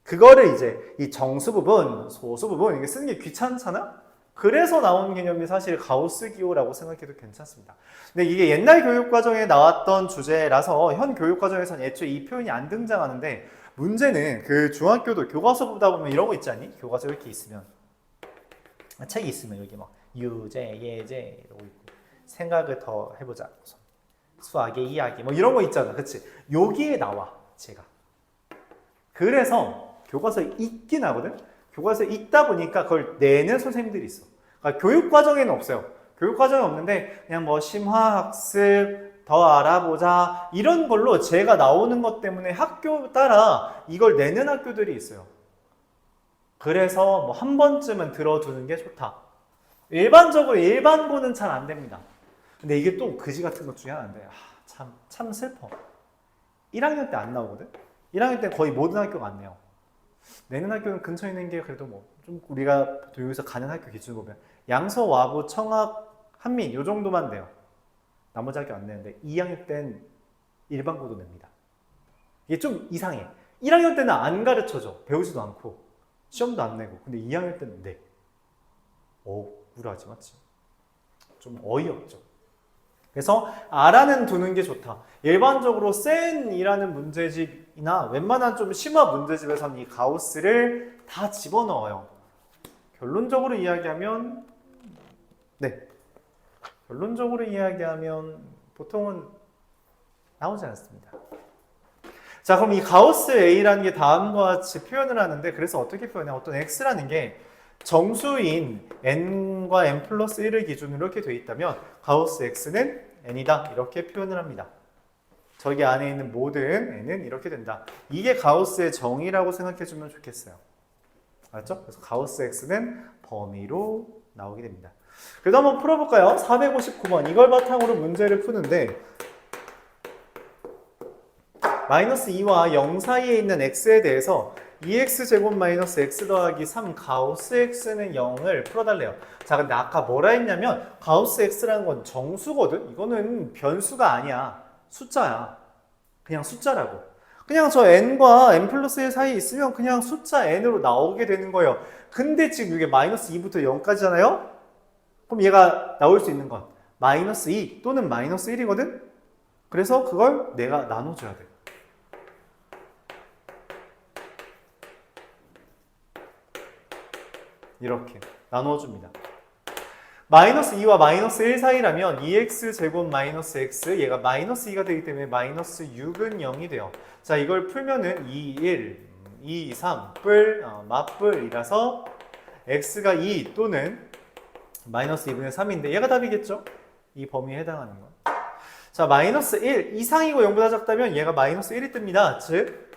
그거를 이제 이 정수 부분, 소수 부분 이게 쓰는 게 귀찮잖아? 그래서 나온 개념이 사실 가우스 기호라고 생각해도 괜찮습니다. 근데 이게 옛날 교육과정에 나왔던 주제라서 현 교육과정에서는 애초에 이 표현이 안 등장하는데 문제는 그 중학교도 교과서 보다 보면 이런 거 있지 않니? 교과서 이렇게 있으면 책이 있으면 여기 막 유제, 예제 이러고 있고 생각을 더 해보자. 수학의 이야기 뭐 이런 거 있잖아. 그치? 여기에 나와 제가. 그래서 교과서에 있긴 하거든? 교과서에 있다 보니까 그걸 내는 선생님들이 있어. 그러니까 교육과정에는 없어요. 교육과정은 없는데 그냥 뭐 심화학습, 더 알아보자 이런 걸로 제가 나오는 것 때문에 학교 따라 이걸 내는 학교들이 있어요. 그래서 뭐 한 번쯤은 들어두는 게 좋다. 일반적으로 일반고는 잘 안 됩니다. 근데 이게 또 그지 같은 것 중에 하나인데 참 슬퍼. 1학년 때 안 나오거든? 1학년 때 거의 모든 학교가 안 내요. 내는 학교는 근처에 있는 게 그래도 뭐 좀 우리가 여기서 가는 학교 기준으로 보면 양서, 와부, 청학, 한민 요 정도만 돼요. 나머지 학교 안 내는데 2학년 땐 일반고도 냅니다. 이게 좀 이상해. 1학년 때는 안 가르쳐줘. 배우지도 않고 시험도 안 내고. 근데 2학년 때는 내. 우울하지 맞지? 좀 어이없죠. 그래서 알아는 두는 게 좋다. 일반적으로 센이라는 문제집이나 웬만한 좀 심화 문제집에서는 이 가우스를 다 집어넣어요. 결론적으로 이야기하면 보통은 나오지 않습니다. 자, 그럼 이 가우스 A라는 게 다음과 같이 표현을 하는데, 그래서 어떻게 표현해? 어떤 X라는 게 정수인 n과 n 플러스 1을 기준으로 이렇게 돼 있다면 가우스 X는 n이다 이렇게 표현을 합니다. 저기 안에 있는 모든 n은 이렇게 된다. 이게 가우스의 정의라고 생각해주면 좋겠어요. 알았죠? 그래서 가우스 X는 범위로 나오게 됩니다. 그래도 한번 풀어볼까요? 459번 이걸 바탕으로 문제를 푸는데 마이너스 2와 0 사이에 있는 x에 대해서 2x제곱 마이너스 x 더하기 3 가우스 x는 0을 풀어달래요. 자, 근데 아까 뭐라 했냐면 가우스 x라는 건 정수거든? 이거는 변수가 아니야. 숫자야. 그냥 숫자라고. 그냥 저 n과 n 플러스 1 사이에 있으면 그냥 숫자 n으로 나오게 되는 거예요. 근데 지금 이게 마이너스 2부터 0까지잖아요? 그럼 얘가 나올 수 있는 건 마이너스 2 또는 마이너스 1이거든? 그래서 그걸 내가 나눠줘야 돼. 이렇게 나눠줍니다. 마이너스 2와 마이너스 1 사이라면 2x 제곱 마이너스 x 얘가 마이너스 2가 되기 때문에 마이너스 6은 0이 돼요. 자, 이걸 풀면은 2, 1, 2, 3 뿔, 맞뿔이라서 x가 2 또는 마이너스 2분의 3인데 얘가 답이겠죠? 이 범위에 해당하는 건. 자, 마이너스 1 이상이고 0보다 작다면 얘가 마이너스 1이 뜹니다. 즉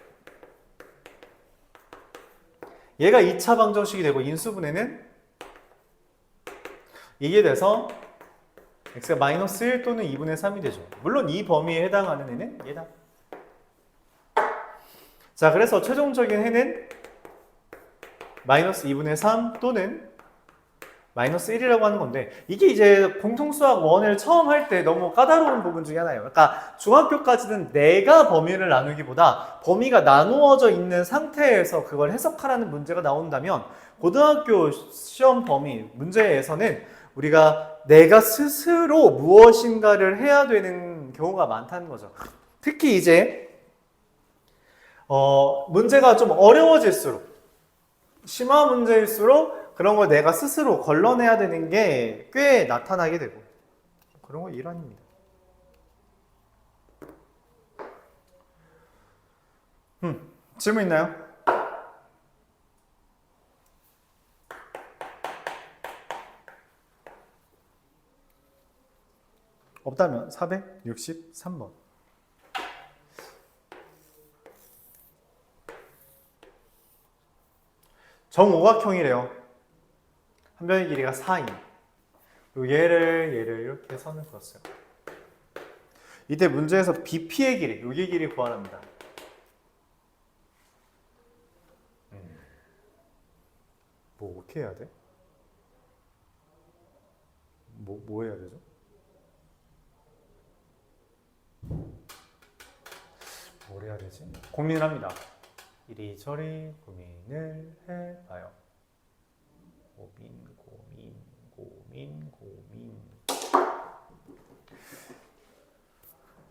얘가 2차 방정식이 되고 인수분해는 이게 돼서 x가 마이너스 1 또는 2분의 3이 되죠. 물론 이 범위에 해당하는 애는 얘다. 자, 그래서 최종적인 해는 마이너스 2분의 3 또는 마이너스 1이라고 하는 건데 이게 이제 공통수학 1을 처음 할 때 너무 까다로운 부분 중에 하나예요. 그러니까 중학교까지는 내가 범위를 나누기보다 범위가 나누어져 있는 상태에서 그걸 해석하라는 문제가 나온다면 고등학교 시험 범위 문제에서는 우리가 내가 스스로 무엇인가를 해야 되는 경우가 많다는 거죠. 특히 이제 문제가 좀 어려워질수록 심화 문제일수록 그런 걸 내가 스스로 걸러내야 되는 게 꽤 나타나게 되고 그런 거 일환입니다. 질문 있나요? 없다면 463번. 정오각형이래요. 한 변의 길이가 4인. 그리고 얘를 이렇게 선을 그었어요. 이때 문제에서 BP의 길이, 여기 길이 구하랍니다. 뭐 어떻게 해야 돼? 뭐 해야 되죠? 뭘 해야 되지? 고민을 합니다. 이리저리 고민을 해봐요. 고민.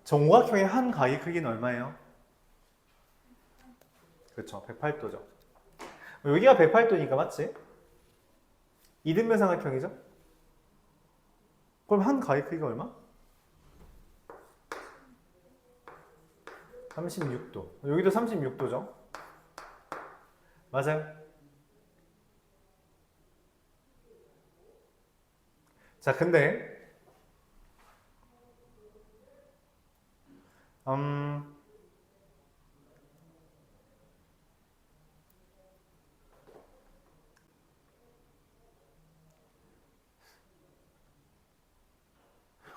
정오각형의 한 가위 크기는 얼마예요? 그렇죠. 108도죠. 여기가 108도니까 맞지? 이등변 삼각형이죠? 그럼 한 가위 크기가 얼마? 36도. 여기도 36도죠? 맞아요. 자, 근데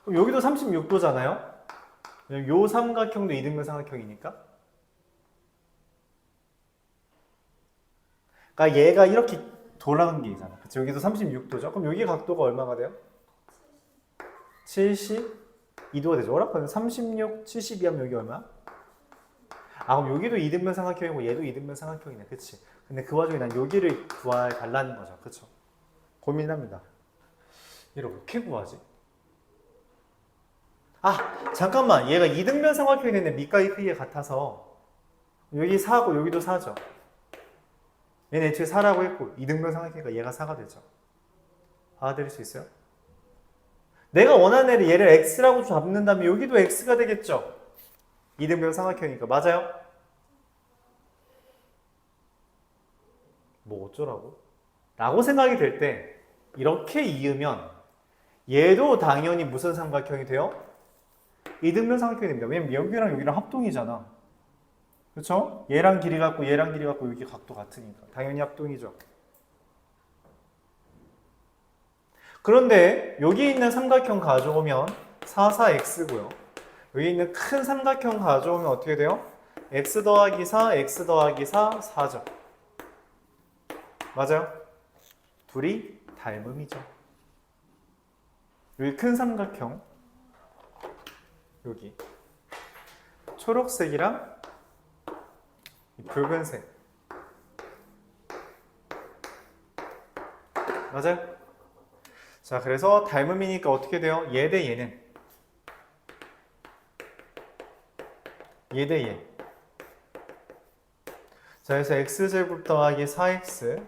그럼 여기도 36도잖아요? 요 삼각형도 이등변 삼각형이니까. 그러니까 얘가 이렇게 돌아간 게 있잖아. 그치? 여기도 36도죠? 그럼 여기 각도가 얼마가 돼요? 72도가 되죠. 그럼 36, 72 하면 여기 얼마야? 아, 그럼 여기도 이등변 삼각형이고 얘도 이등변 삼각형이네. 그치? 근데 그 와중에 난 여기를 구해달라는 거죠. 그쵸? 고민합니다. 얘를 어떻게 구하지? 아, 잠깐만. 얘가 이등변 삼각형이 됐네. 밑과 이 크기가 같아서. 여기 4고 여기도 4죠. 얘는 애초에 4라고 했고 이등변 삼각형이니까 얘가 4가 되죠. 받아들일 수 있어요? 내가 원하는 애를 얘를 x라고 잡는다면 여기도 x가 되겠죠? 이등변 삼각형이니까. 맞아요? 뭐 어쩌라고? 라고 생각이 될 때 이렇게 이으면 얘도 당연히 무슨 삼각형이 돼요? 이등변 삼각형이 됩니다. 왜냐면 여기랑 여기랑 합동이잖아. 그렇죠? 얘랑 길이 같고 얘랑 길이 같고 여기 각도 같으니까 당연히 합동이죠. 그런데 여기 있는 삼각형 가져오면 4, 4x고요. 여기 있는 큰 삼각형 가져오면 어떻게 돼요? x 더하기 4, x 더하기 4, 4죠. 맞아요? 둘이 닮음이죠. 여기 큰 삼각형 여기 초록색이랑 붉은색 맞아요? 자, 그래서 닮음이니까 어떻게 돼요? 얘 대 얘는 얘 대 얘. 자, 그래서 x제곱 더하기 4x는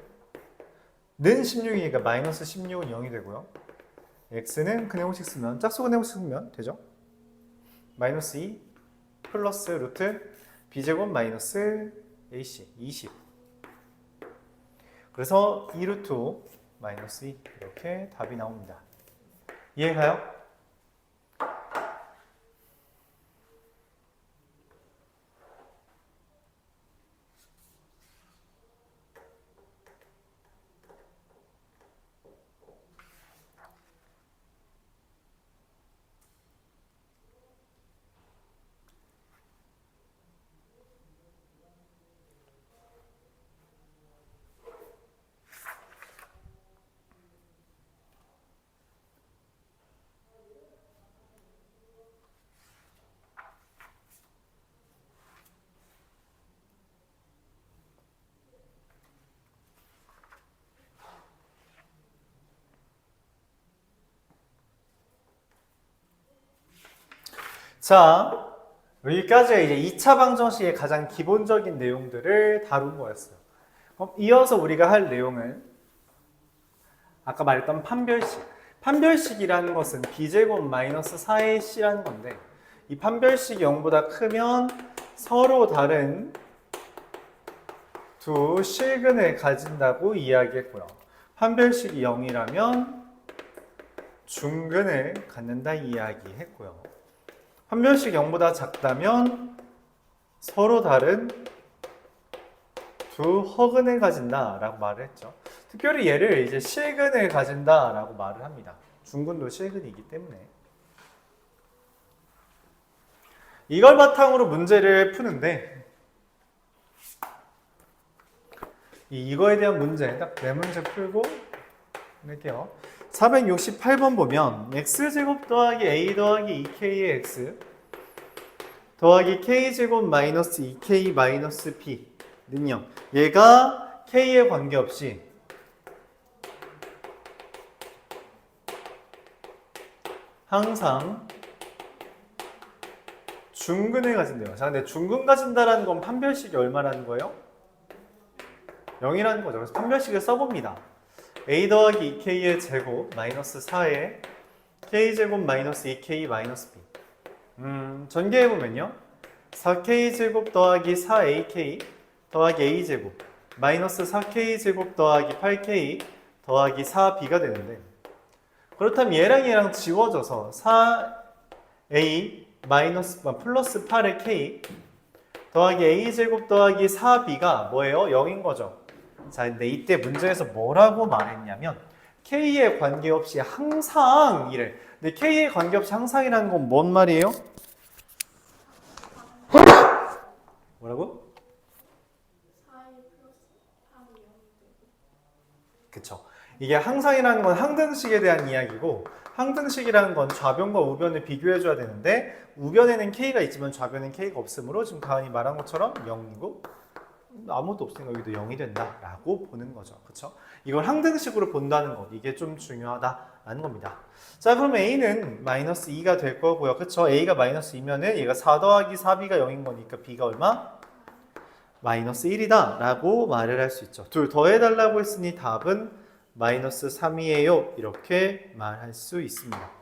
16이니까 마이너스 16은 0이 되고요. x는 근의 공식 쓰면 짝수 근의 공식 쓰면 되죠? 마이너스 2 플러스 루트 b제곱 마이너스 ac 20. 그래서 2루트 5 마이너스 2 이렇게 답이 나옵니다. 이해가요? 자, 여기까지가 이제 2차 방정식의 가장 기본적인 내용들을 다룬 거였어요. 그럼 이어서 우리가 할 내용은 아까 말했던 판별식. 판별식이라는 것은 b제곱 마이너스 4ac라는 건데 이 판별식이 0보다 크면 서로 다른 두 실근을 가진다고 이야기했고요. 판별식이 0이라면 중근을 갖는다 이야기했고요. 판별식 0보다 작다면 서로 다른 두 허근을 가진다라고 말을 했죠. 특별히 얘를 이제 실근을 가진다라고 말을 합니다. 중근도 실근이기 때문에. 이걸 바탕으로 문제를 푸는데 이거에 대한 문제 딱 네 문제 풀고 낼게요. 468번 보면 x제곱 더하기 a 더하기 2k의 x 더하기 k제곱 마이너스 2k 마이너스 b는요. 얘가 k에 관계없이 항상 중근을 가진대요. 자, 근데 중근 가진다라는 건 판별식이 얼마라는 거예요? 0이라는 거죠. 그래서 판별식을 써봅니다. a 더하기 2k의 제곱 마이너스 4의 k제곱 마이너스 2k 마이너스 b 전개해보면요 4k제곱 더하기 4ak 더하기 a제곱 마이너스 4k제곱 더하기 8k 더하기 4b가 되는데 그렇다면 얘랑 지워져서 4a 마이너스 플러스 8의 k 더하기 a제곱 더하기 4b가 뭐예요? 0인 거죠. 자, 근데 이때 문제에서 뭐라고 말했냐면 K에 관계없이 항상 이래. 근데 K에 관계없이 항상이라는 건 뭔 말이에요? 뭐라고? 그쵸. 이게 항상이라는 건 항등식에 대한 이야기고 항등식이라는 건 좌변과 우변을 비교해줘야 되는데 우변에는 K가 있지만 좌변에는 K가 없으므로 지금 가은이 말한 것처럼 0이고 아무것도 없으니까 여기도 0이 된다라고 보는 거죠. 그쵸? 이걸 항등식으로 본다는 것 이게 좀 중요하다라는 겁니다. 자 그럼 A는 마이너스 2가 될 거고요. 그쵸? A가 마이너스 2면은 얘가 4 더하기 4B가 0인 거니까 B가 얼마? 마이너스 1이다 라고 말을 할 수 있죠. 둘 더해달라고 했으니 답은 마이너스 3이에요. 이렇게 말할 수 있습니다.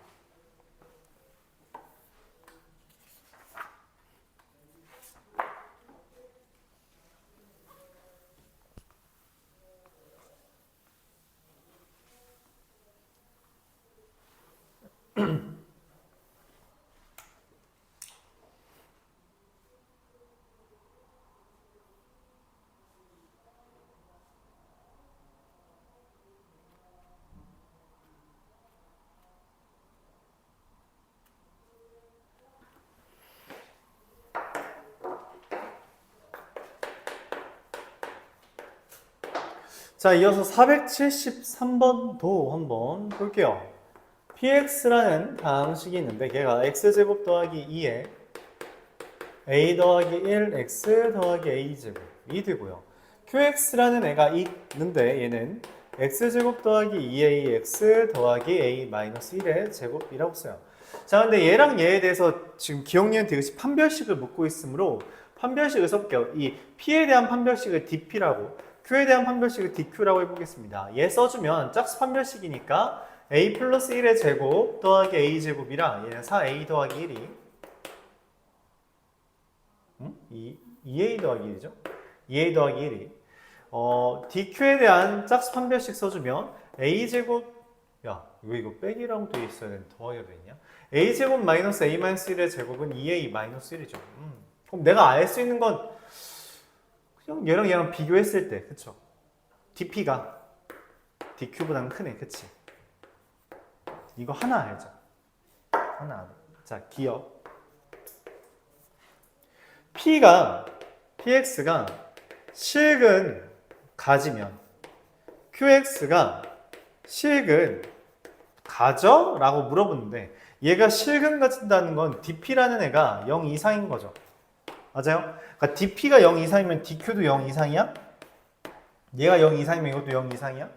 자, 이어서 473번도 한번 볼게요. px라는 다항식이 있는데 걔가 x제곱 더하기 2에 a 더하기 1 x 더하기 a제곱이 되고요. qx라는 애가 있는데 얘는 x제곱 더하기 2a x 더하기 a 마이너스 1의 제곱이라고 써요. 자, 근데 얘랑 얘에 대해서 지금 기억니은 디귿이 판별식을 묻고 있으므로 판별식을 써볼게요. 이 p에 대한 판별식을 dp라고 q에 대한 판별식을 dq라고 해보겠습니다. 얘 써주면 짝수 판별식이니까 a 플러스 1의 제곱 더하기 a 제곱이랑 얘는 4a 더하기 1이 2a 더하기 1이죠? 2a 더하기 1이 dq에 대한 짝수 판별식 써주면 a 제곱 야 왜 이거 빼기라고 돼 있어야 되는데 더하기가 돼 있냐? a 제곱 마이너스 a 마이너스 1의 제곱은 2a 마이너스 1이죠. 그럼 내가 알 수 있는 건 그냥 얘랑 비교했을 때, 그쵸? dp가 dq보다는 크네, 그치? 이거 하나 알죠? 하나 알아. 자, 기억. px가 식은 가지면 qx가 식은 가져? 라고 물어보는데 얘가 실근 가진다는 건 dp라는 애가 0 이상인 거죠. 맞아요? 그러니까 dp가 0 이상이면 dq도 0 이상이야? 얘가 0 이상이면 이것도 0 이상이야?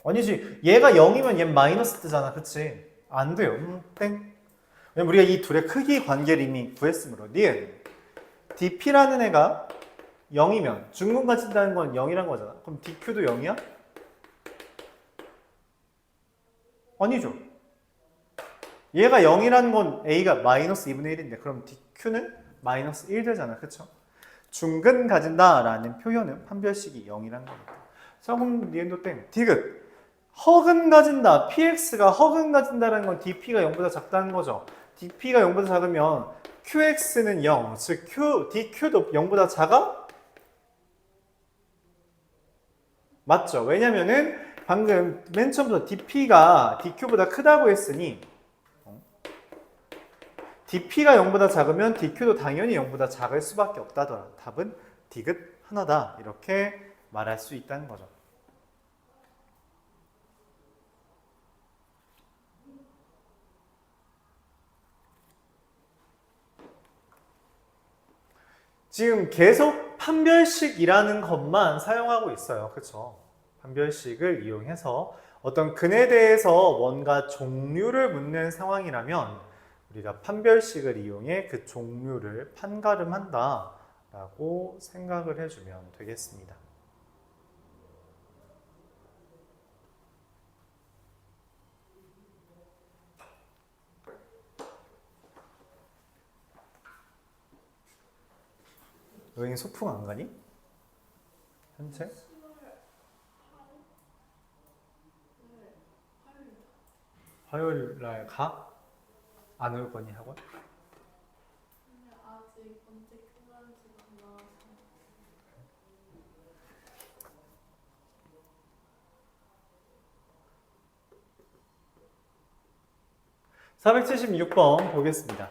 아니지. 얘가 0이면 얘 마이너스 뜨잖아. 그치? 안 돼요. 땡. 왜냐면 우리가 이 둘의 크기 관계를 이미 구했으므로. 니은 dp라는 애가 0이면 중근 가진다는 건 0이란 거잖아. 그럼 dq도 0이야? 아니죠. 얘가 0이라는 건 a가 마이너스 2분의 1인데 그럼 dq는 마이너스 1 되잖아. 그쵸? 중근 가진다라는 표현은 판별식이 0이라는 겁니다. 자 그럼 니은도 땡. 디귿 허근 가진다. px가 허근 가진다는 건 dp가 0보다 작다는 거죠. dp가 0보다 작으면 qx는 0, 즉 dq도 0보다 작아? 맞죠? 왜냐면은 방금 맨 처음부터 dp가 dq보다 크다고 했으니 dp가 0보다 작으면 dq도 당연히 0보다 작을 수밖에 없다더라. 답은 디귿 하나다. 이렇게 말할 수 있다는 거죠. 지금 계속 판별식이라는 것만 사용하고 있어요. 그렇죠? 판별식을 이용해서 어떤 근에 대해서 뭔가 종류를 묻는 상황이라면 우리가 판별식을 이용해 그 종류를 판가름한다 라고 생각을 해주면 되겠습니다. 여행 소풍 안 가니? 현재? 화요일 날 가? 안 올 거니 학원? 아직 언제 끝나는지 몰라서. 476번 보겠습니다.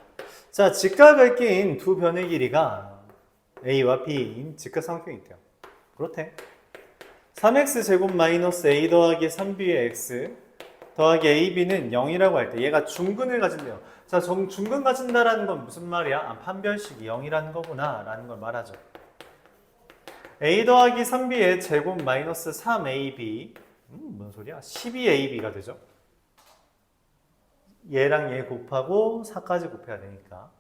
자, 직각을 낀 두 변의 길이가 a와 b인 직각삼각형이 있대요. 그렇대. 3x 제곱 마이너스 a 더하기 3b의 x 더하기 ab는 0이라고 할 때 얘가 중근을 가진대요. 자, 중근 가진다라는 건 무슨 말이야? 아, 판별식이 0이라는 거구나 라는 걸 말하죠. a 더하기 3b의 제곱 마이너스 3ab 뭔 소리야? 12ab가 되죠. 얘랑 얘 곱하고 4까지 곱해야 되니까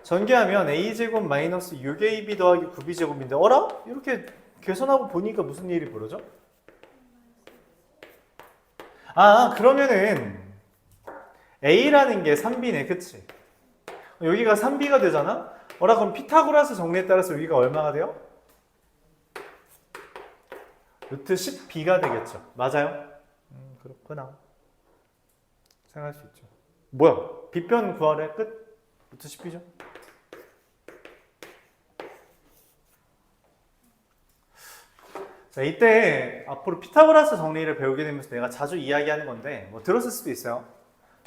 전개하면 a제곱 마이너스 6ab 더하기 9b제곱인데 어라? 이렇게 계산하고 보니까 무슨 일이 벌어져? 아, 그러면은 a라는 게 3b네, 그치? 여기가 3b가 되잖아? 어라, 그럼 피타고라스 정리에 따라서 여기가 얼마가 돼요? 루트 10b가 되겠죠. 맞아요? 그렇구나. 생각할 수 있죠. 뭐야? 빗변 구하래? 끝? 루트 10b죠? 자, 이때 앞으로 피타고라스 정리를 배우게 되면서 내가 자주 이야기하는 건데 뭐 들었을 수도 있어요.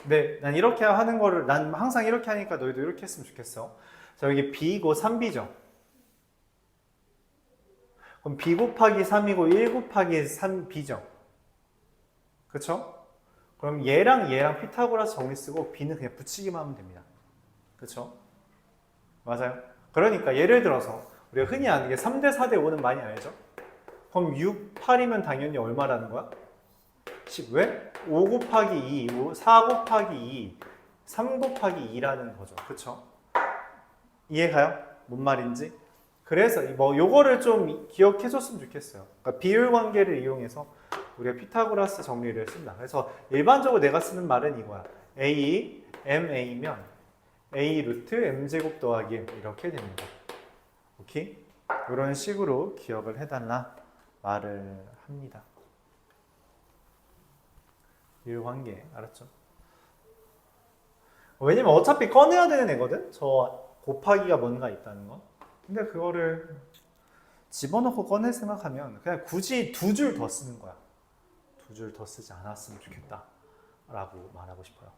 근데 난 이렇게 하는 거를 난 항상 이렇게 하니까 너희도 이렇게 했으면 좋겠어. 자, 여기 b고 3b죠. 그럼 b 곱하기 3이고 1 곱하기 3b죠. 그쵸? 그럼 얘랑 피타고라스 정리 쓰고 b는 그냥 붙이기만 하면 됩니다. 그쵸? 맞아요. 그러니까 예를 들어서 우리가 흔히 아는 게 3대 4대 5는 많이 알죠? 그럼 6, 8이면 당연히 얼마라는 거야? 10. 왜? 5 곱하기 2, 4 곱하기 2, 3 곱하기 2라는 거죠. 그쵸? 이해가요? 뭔 말인지? 그래서 뭐 요거를 좀 기억해 줬으면 좋겠어요. 그러니까 비율 관계를 이용해서 우리가 피타고라스 정리를 쓴다. 그래서 일반적으로 내가 쓰는 말은 이거야. a, ma면 a 루트 m제곱 더하기 m 이렇게 됩니다. 오케이? 이런 식으로 기억을 해달라 말을 합니다. 비율 관계 알았죠? 왜냐면 어차피 꺼내야 되는 애거든? 저 곱하기가 뭔가 있다는 거. 근데 그거를 집어넣고 꺼낼 생각하면 그냥 굳이 두 줄 더 쓰는 거야. 두 줄 더 쓰지 않았으면 좋겠다 라고 말하고 싶어요.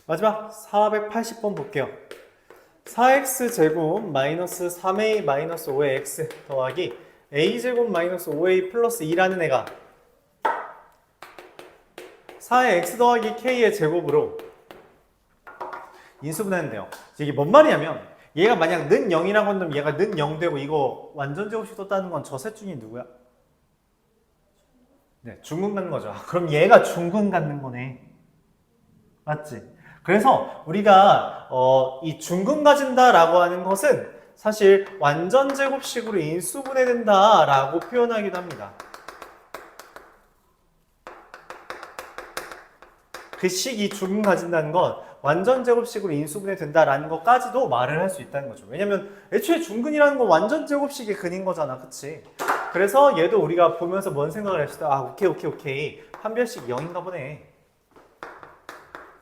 마지막 480번 볼게요. 4x제곱 마이너스 3a 마이너스 5의 x 더하기 a제곱 마이너스 5a 플러스 2라는 애가 4의 x 더하기 k의 제곱으로 인수분해한대요. 이게 뭔 말이냐면 얘가 만약 는 0이라고 한다면 얘가 는 0 되고 이거 완전 제곱식 떴다는 건 저 셋 중에 누구야? 네, 중근 갖는 거죠. 그럼 얘가 중근 갖는 거네. 맞지? 그래서 우리가 이 중근 가진다라고 하는 것은 사실 완전 제곱식으로 인수분해된다라고 표현하기도 합니다. 그 식이 중근 가진다는 건 완전 제곱식으로 인수분해된다라는 것까지도 말을 할 수 있다는 거죠. 왜냐면 애초에 중근이라는 건 완전 제곱식의 근인 거잖아, 그치? 그래서 얘도 우리가 보면서 뭔 생각을 합시다. 아, 오케이. 판별식 0인가 보네.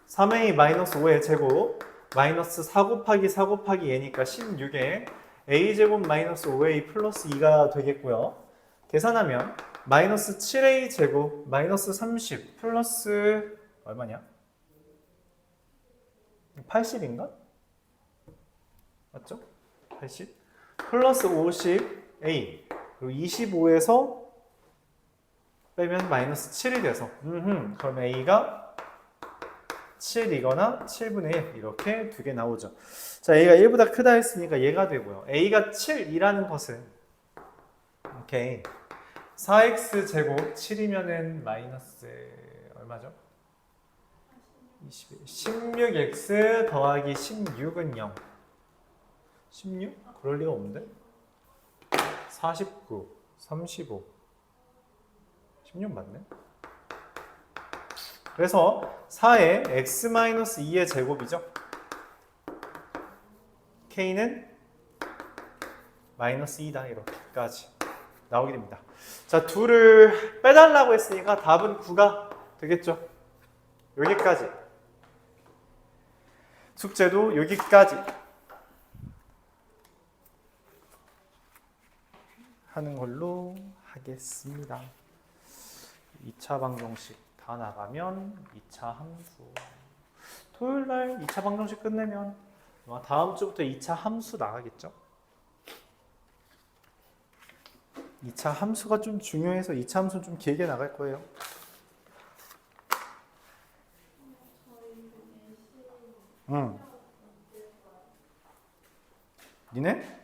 3a-5의 제곱 마이너스 4 곱하기 4 곱하기 얘니까 16에 a제곱 마이너스 5a 플러스 2가 되겠고요. 계산하면 마이너스 7a 제곱 마이너스 30 플러스 얼마냐? 80인가? 맞죠? 80 플러스 50a 그리고 25에서 빼면 마이너스 7이 돼서 그럼 a가 7이거나 7분의 1 이렇게 두 개 나오죠. 자, A가 1보다 크다 했으니까 얘가 되고요. A가 7이라는 것은 오케이 4x 제곱 7이면은 마이너스 얼마죠? 16x 더하기 16은 0 16? 그럴 리가 없는데? 49 35 16 맞네? 그래서 4의 x-2의 제곱이죠. k는 마이너스 2다 이렇게까지. 나오게 됩니다. 자, 둘을 빼달라고 했으니까 답은 9가 되겠죠. 여기까지. 숙제도 여기까지 하는 걸로 하겠습니다. 2차 방정식 다 나가면 2차 함수. 토요일날 2차 방정식 끝내면 다음 주부터 2차 함수 나가겠죠. 2차 함수가 좀 중요해서 2차 함수는 좀 길게 나갈 거예요. 응. 니네?